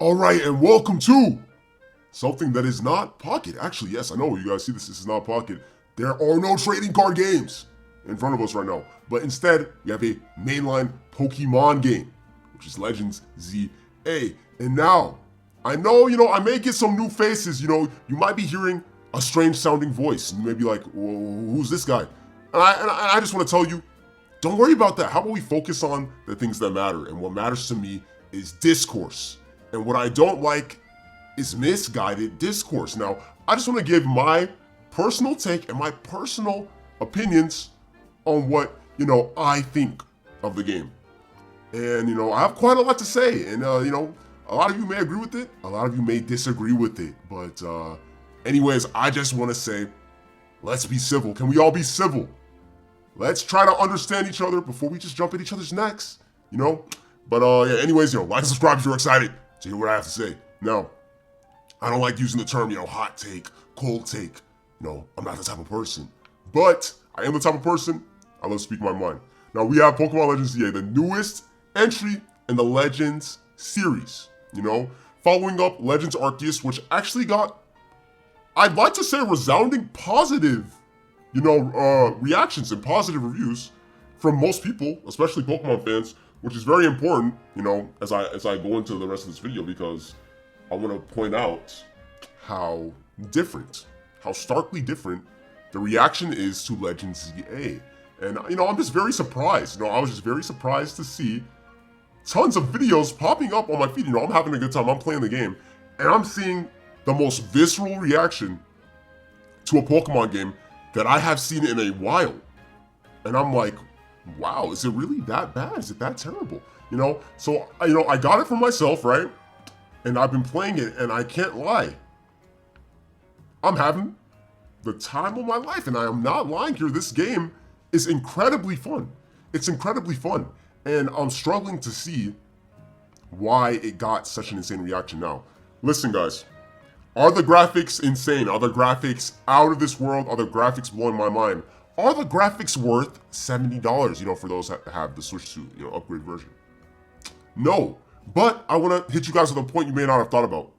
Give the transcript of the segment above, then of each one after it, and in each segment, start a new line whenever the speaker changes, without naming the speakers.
All right, and welcome to something that is not Pocket. Actually, yes, I know you guys see this. This is not Pocket. There are no trading card games in front of us right now, but instead we have a mainline Pokemon game, which is Legends ZA. And now, I know, I may get some new faces. You might be hearing a strange sounding voice, and you may be like, "Who's this guy?" And I just want to tell you, don't worry about that. How about we focus on the things that matter? And what matters to me is discourse. And what I don't like is misguided discourse. Now, I just want to give my personal take and my personal opinions on what, I think of the game. And, I have quite a lot to say. And, a lot of you may agree with it. A lot of you may disagree with it. But anyways, I just want to say, let's be civil. Can we all be civil? Let's try to understand each other before we just jump at each other's necks, But yeah, anyways, like and subscribe if you're excited to hear what I have to say. Now, I don't like using the term, hot take, cold take. I'm not the type of person. But I am the type of person, I love speaking my mind. Now, we have Pokemon Legends ZA, the newest entry in the Legends series, following up Legends Arceus, which actually got, I'd like to say, resounding positive, reactions and positive reviews from most people, especially Pokemon fans, which is very important, as I go into the rest of this video, because I want to point out how starkly different the reaction is to Legends ZA. And, I'm just very surprised. I was just very surprised to see tons of videos popping up on my feed. I'm having a good time. I'm playing the game. And I'm seeing the most visceral reaction to a Pokemon game that I have seen in a while. And I'm like, wow, is it really that bad? Is it that terrible? So, I got it for myself, right? And I've been playing it, and I can't lie. I'm having the time of my life, and I am not lying here. This game is incredibly fun. It's incredibly fun. And I'm struggling to see why it got such an insane reaction now. Listen, guys. Are the graphics insane? Are the graphics out of this world? Are the graphics blowing my mind? Are the graphics worth $70, for those that have the Switch 2, upgrade version? No, but I want to hit you guys with a point you may not have thought about.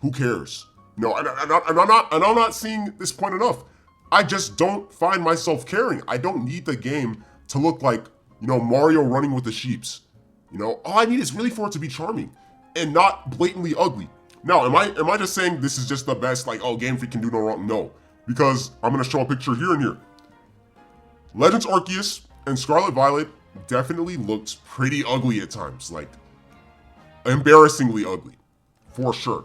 Who cares? No, and I'm not seeing this point enough. I just don't find myself caring. I don't need the game to look like, Mario running with the sheeps. All I need is really for it to be charming and not blatantly ugly. Now, am I just saying this is just the best, Game Freak can do no wrong? No, because I'm going to show a picture here and here. Legends Arceus and Scarlet Violet definitely looked pretty ugly at times, embarrassingly ugly, for sure.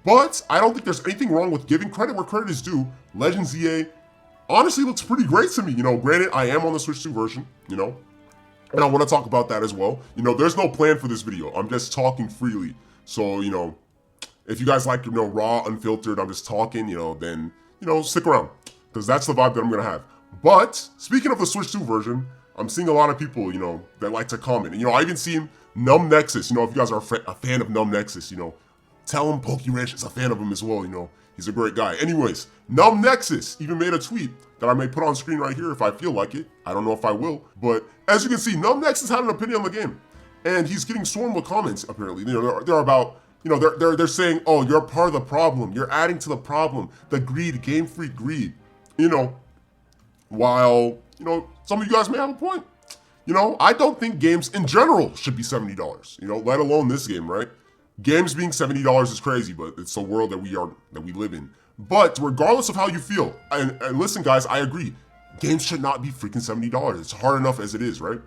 But I don't think there's anything wrong with giving credit where credit is due. Legends ZA honestly looks pretty great to me. Granted, I am on the Switch 2 version, and I want to talk about that as well. There's no plan for this video. I'm just talking freely. So, if you guys like, raw, unfiltered, I'm just talking, then, stick around, because that's the vibe that I'm going to have. But speaking of the Switch 2 version, I'm seeing a lot of people, that like to comment. And, I even seen Numb Nexus. If you guys are a fan of Numb Nexus, tell him PokeWrench is a fan of him as well. He's a great guy. Anyways, Numb Nexus even made a tweet that I may put on screen right here if I feel like it. I don't know if I will. But as you can see, Numb Nexus had an opinion on the game. And he's getting swarmed with comments, apparently. They're about, they're saying, oh, you're part of the problem. You're adding to the problem. The greed, Game Freak greed. While, some of you guys may have a point. I don't think games in general should be $70, let alone this game, right? Games being $70 is crazy, but it's the world that we live in. But regardless of how you feel, and listen, guys, I agree. Games should not be freaking $70. It's hard enough as it is, right?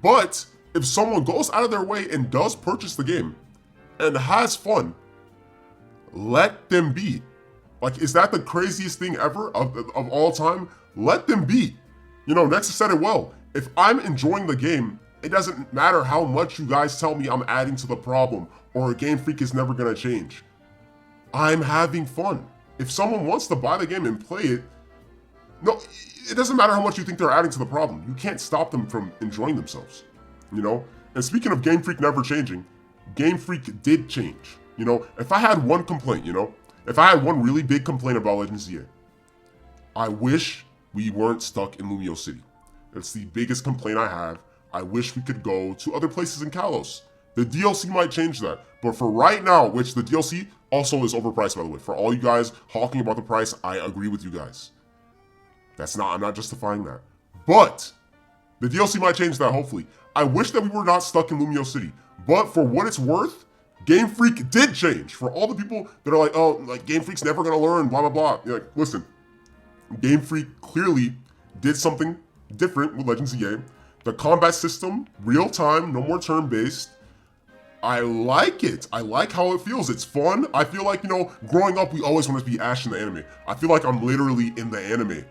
But if someone goes out of their way and does purchase the game and has fun, let them be. Is that the craziest thing ever of all time? Let them be. Nexus said it well. If I'm enjoying the game, it doesn't matter how much you guys tell me I'm adding to the problem or Game Freak is never gonna change. I'm having fun. If someone wants to buy the game and play it, no, it doesn't matter how much you think they're adding to the problem. You can't stop them from enjoying themselves, And speaking of Game Freak never changing, Game Freak did change. If I had one complaint, if I had one really big complaint about Legends ZA, I wish we weren't stuck in Lumio City. It's the biggest complaint I have. I wish we could go to other places in Kalos. The DLC might change that. But for right now, which the DLC also is overpriced, by the way. For all you guys hawking about the price, I agree with you guys. I'm not justifying that. But the DLC might change that, hopefully. I wish that we were not stuck in Lumio City. But for what it's worth, Game Freak did change. For all the people that are like, oh, like Game Freak's never gonna learn, blah, blah, blah. You're like, listen, Game Freak clearly did something different with Legends EA. The combat system, real time, no more turn-based. I like it. I like how it feels. It's fun. I feel like, growing up, we always wanted to be Ash in the anime. I feel like I'm literally in the anime,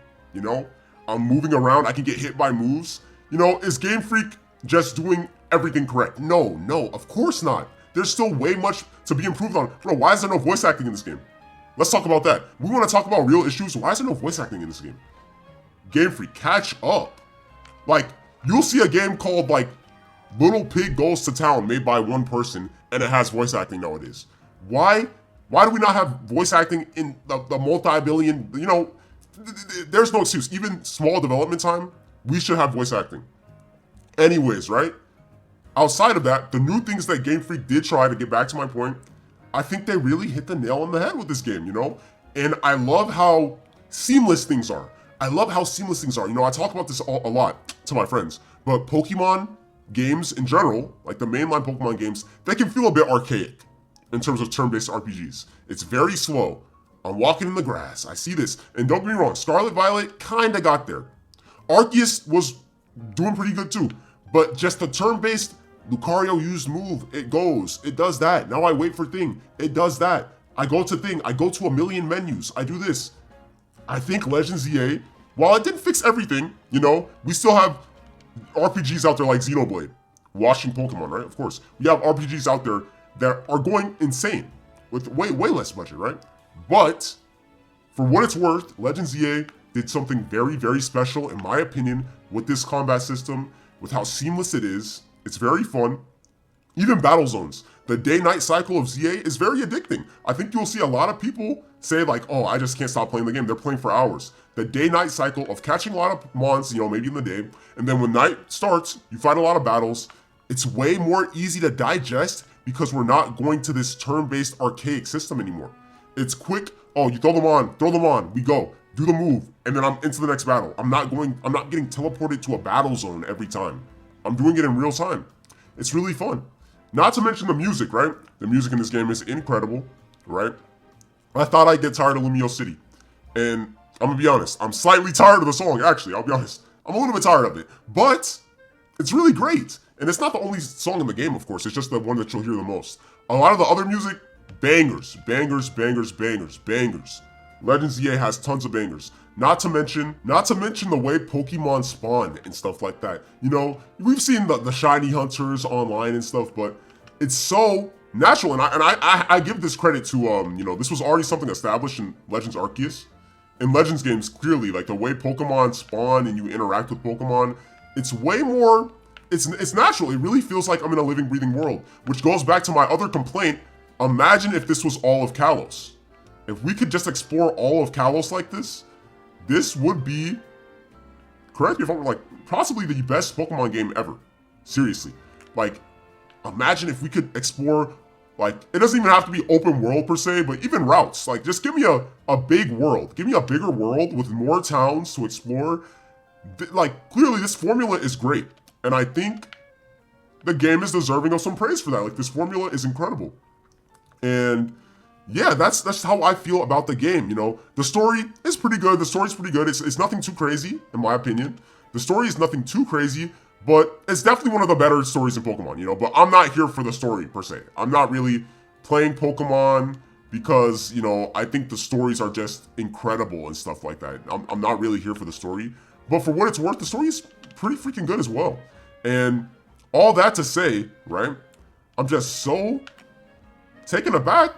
I'm moving around. I can get hit by moves. Is Game Freak just doing everything correct? No, of course not. There's still way much to be improved on. Bro, why is there no voice acting in this game? Let's talk about that. We want to talk about real issues. Why is there no voice acting in this game? Game Freak, catch up. Like, you'll see a game called, like, Little Pig Goes to Town made by one person, and it has voice acting nowadays. Why? Why do we not have voice acting in the multi-billion, there's no excuse. Even small development time, we should have voice acting. Anyways, right? Outside of that, the new things that Game Freak did try, to get back to my point, I think they really hit the nail on the head with this game, And I love how seamless things are. I talk about this a lot to my friends, but Pokemon games in general, like the mainline Pokemon games, they can feel a bit archaic in terms of turn-based RPGs. It's very slow. I'm walking in the grass. I see this. And don't get me wrong, Scarlet Violet kinda got there. Arceus was doing pretty good too. But just the turn-based Lucario used move, it goes, it does that. Now I wait for thing, it does that. I go to thing, I go to a million menus, I do this. I think Legends EA, while it didn't fix everything, we still have RPGs out there like Xenoblade, washing Pokemon, right? Of course. We have RPGs out there that are going insane with way less budget, right? But for what it's worth, Legends EA did something very, very special, in my opinion, with this combat system, with how seamless it is. It's very fun. Even battle zones. The day-night cycle of ZA is very addicting. I think you'll see a lot of people say like, oh, I just can't stop playing the game. They're playing for hours. The day-night cycle of catching a lot of mons, maybe in the day, and then when night starts, you fight a lot of battles. It's way more easy to digest because we're not going to this turn-based archaic system anymore. It's quick. Oh, you throw them on, we go. Do the move, and then I'm into the next battle. I'm not getting teleported to a battle zone every time. I'm doing it in real time. It's really fun. Not to mention the music, right? The music in this game is incredible, right? I thought I'd get tired of Lumio City. And I'm gonna be honest, I'm slightly tired of the song, actually, I'll be honest. I'm a little bit tired of it, but it's really great. And it's not the only song in the game, of course, it's just the one that you'll hear the most. A lot of the other music, bangers. Legends EA has tons of bangers. Not to mention the way Pokemon spawn and stuff like that. We've seen the shiny hunters online and stuff, but it's so natural. And I give this credit to this was already something established in Legends Arceus. In Legends games, clearly, like the way Pokemon spawn and you interact with Pokemon, it's way more. It's natural. It really feels like I'm in a living, breathing world. Which goes back to my other complaint. Imagine if this was all of Kalos. If we could just explore all of Kalos like this would be, correct me if I'm wrong, like possibly the best Pokemon game ever. Seriously. Like, imagine if we could explore, like, it doesn't even have to be open world per se, but even routes. Like, just give me a big world. Give me a bigger world with more towns to explore. Like, clearly this formula is great. And I think the game is deserving of some praise for that. Like, this formula is incredible. And yeah, that's how I feel about the game, The story is pretty good. It's nothing too crazy, in my opinion. The story is nothing too crazy, but it's definitely one of the better stories in Pokemon, But I'm not here for the story, per se. I'm not really playing Pokemon because, I think the stories are just incredible and stuff like that. I'm not really here for the story. But for what it's worth, the story is pretty freaking good as well. And all that to say, right, I'm just so taken aback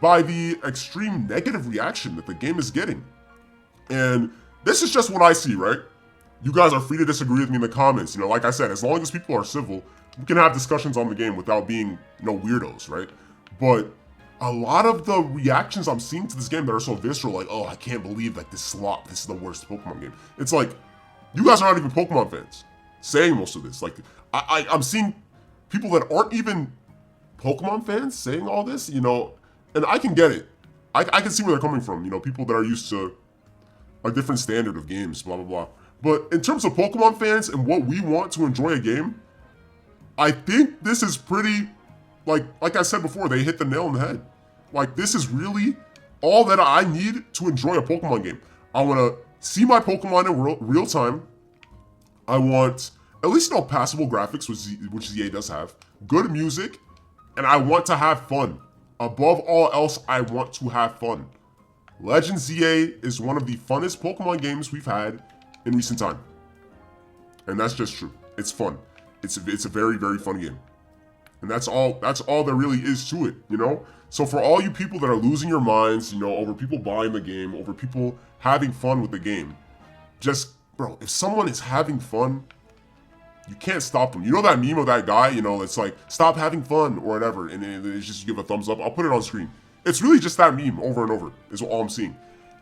by the extreme negative reaction that the game is getting. And this is just what I see, right? You guys are free to disagree with me in the comments. Like I said, as long as people are civil, we can have discussions on the game without being, weirdos, right? But a lot of the reactions I'm seeing to this game that are so visceral, like, oh, I can't believe like this slop, this is the worst Pokemon game. It's like, you guys are not even Pokemon fans saying most of this. Like, I'm seeing people that aren't even Pokemon fans saying all this, you know, and I can get it. I can see where they're coming from, you know, people that are used to a different standard of games, blah, blah, blah. But in terms of Pokemon fans and what we want to enjoy a game, I think this is pretty, like I said before, they hit the nail on the head. Like, this is really all that I need to enjoy a Pokemon game. I want to see my Pokemon in real time. I want at least, you know, passable graphics, which ZA does have, good music, and I want to have fun. Above all else, I want to have fun. Legends ZA is one of the funnest Pokemon games we've had in recent time. And that's just true. It's fun. It's a very, very fun game. And that's all there really is to it, you know? So for all you people that are losing your minds, you know, over people buying the game, over people having fun with the game, just, bro, if someone is having fun, you can't stop them. You know that meme of that guy, you know, it's like, stop having fun or whatever, and it's just, you give a thumbs up. I'll put it on screen. It's really just that meme over and over is all I'm seeing.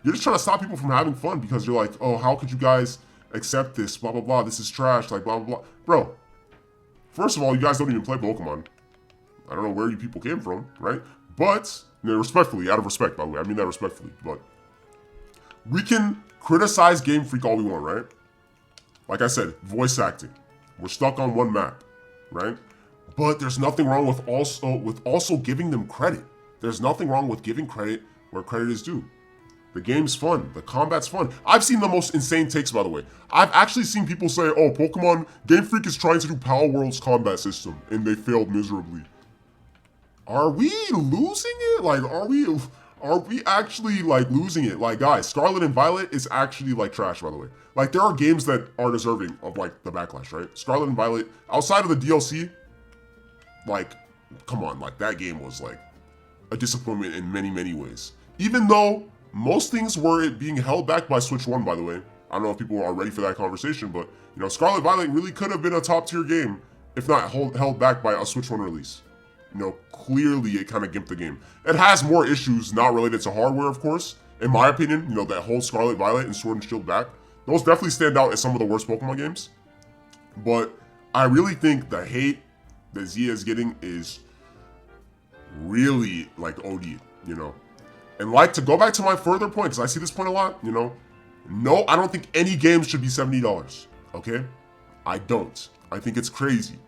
You're just trying to stop people from having fun because you're like, oh, how could you guys accept this, blah, blah, blah, this is trash, like, blah, blah, blah. Bro, first of all, you guys don't even play Pokemon. I don't know where you people came from, right? But, you know, respectfully, out of respect, by the way, I mean that respectfully, but we can criticize Game Freak all we want, right? Like I said, voice acting. We're stuck on one map, right? But there's nothing wrong with also giving them credit. There's nothing wrong with giving credit where credit is due. The game's fun. The combat's fun. I've seen the most insane takes, by the way. I've actually seen people say, oh, Pokemon Game Freak is trying to do Power World's combat system, and they failed miserably. Are we losing it? Like, are we actually, like, losing it? Like, guys, Scarlet and Violet is actually, like, trash, by the way. Like, there are games that are deserving of, like, the backlash, right? Scarlet and Violet, outside of the DLC, like, come on, like, that game was, like, a disappointment in many, many ways. Even though most things were being held back by Switch 1, by the way. I don't know if people are ready for that conversation, but, you know, Scarlet Violet really could have been a top-tier game if not held back by a Switch 1 release. You know, clearly it kind of gimped the game. It has more issues not related to hardware, of course. In my opinion, you know, that whole Scarlet Violet and Sword and Shield back, those definitely stand out as some of the worst Pokemon games. But I really think the hate that Zia is getting is really, like, OD, you know. And, like, to go back to my further point, because I see this point a lot, you know, no, I don't think any game should be $70, okay? I don't. I think it's crazy.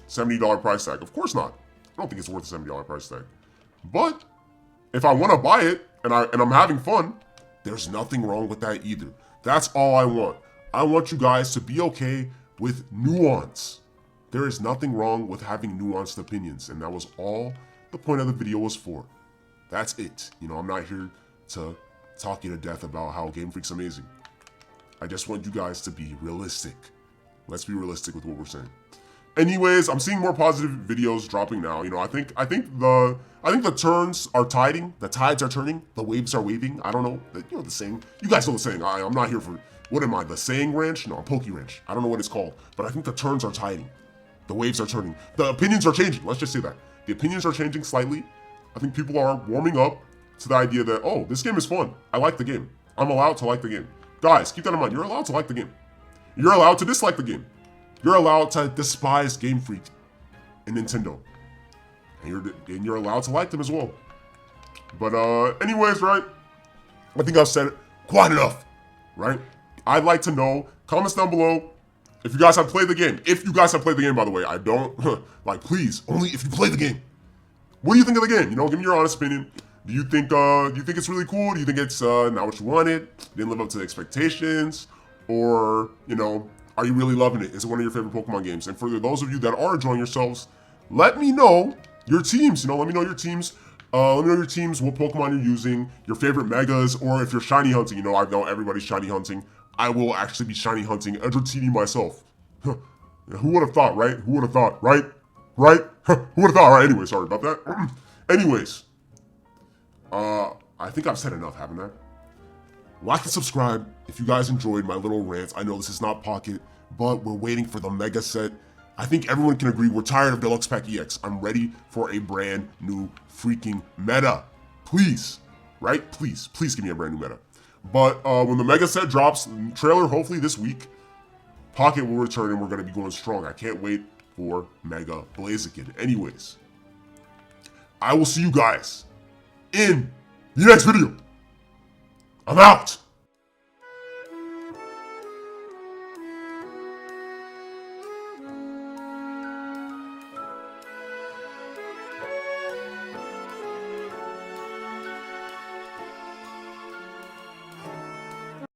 $70 price tag. Of course not. I don't think it's worth a $70 price tag. But if I want to buy it and I'm having fun, there's nothing wrong with that either. That's all I want. I want you guys to be okay with nuance. There is nothing wrong with having nuanced opinions, and that was all the point of the video was for. That's it. You know, I'm not here to talk you to death about how Game Freak's amazing. I just want you guys to be realistic. Let's be realistic with what we're saying. Anyways, I'm seeing more positive videos dropping now. You know, I think the turns are tiding, the tides are turning, the waves are waving. I don't know, you know the saying. You guys know the saying. I'm not here for, what am I, the saying ranch? No, Poke Ranch. I don't know what it's called, but I think the turns are tiding. The waves are turning. The opinions are changing. Let's just say that. The opinions are changing slightly. I think people are warming up to the idea that, oh, this game is fun. I like the game. I'm allowed to like the game. Guys, keep that in mind. You're allowed to like the game. You're allowed to dislike the game. You're allowed to despise Game Freak and Nintendo. And you're allowed to like them as well. But anyways, right? I think I've said it quite enough, right? I'd like to know, comments down below, if you guys have played the game. If you guys have played the game, by the way. I don't, like, please, only if you play the game. What do you think of the game? You know, give me your honest opinion. Do you think it's really cool? Do you think it's not what you wanted? Didn't live up to the expectations? Or, you know, are you really loving it? Is it one of your favorite Pokemon games? And for those of you that are enjoying yourselves, let me know your teams. You know, let me know your teams. Let me know your teams, what Pokemon you're using, your favorite megas, or if you're shiny hunting. You know, I know everybody's shiny hunting. I will actually be shiny hunting Edgertini myself. Who would have thought, right? Who would have thought, right? Right? Who would have thought, right? Anyway, sorry about that. Anyways, I think I've said enough, haven't I? Like and subscribe if you guys enjoyed my little rants. I know this is not Pocket, but we're waiting for the Mega Set. I think everyone can agree we're tired of Deluxe Pack EX. I'm ready for a brand new freaking meta. Please, right? Please give me a brand new meta. But when the Mega Set drops, trailer hopefully this week, Pocket will return and we're going to be going strong. I can't wait for Mega Blaziken. Anyways, I will see you guys in the next video. I'm out.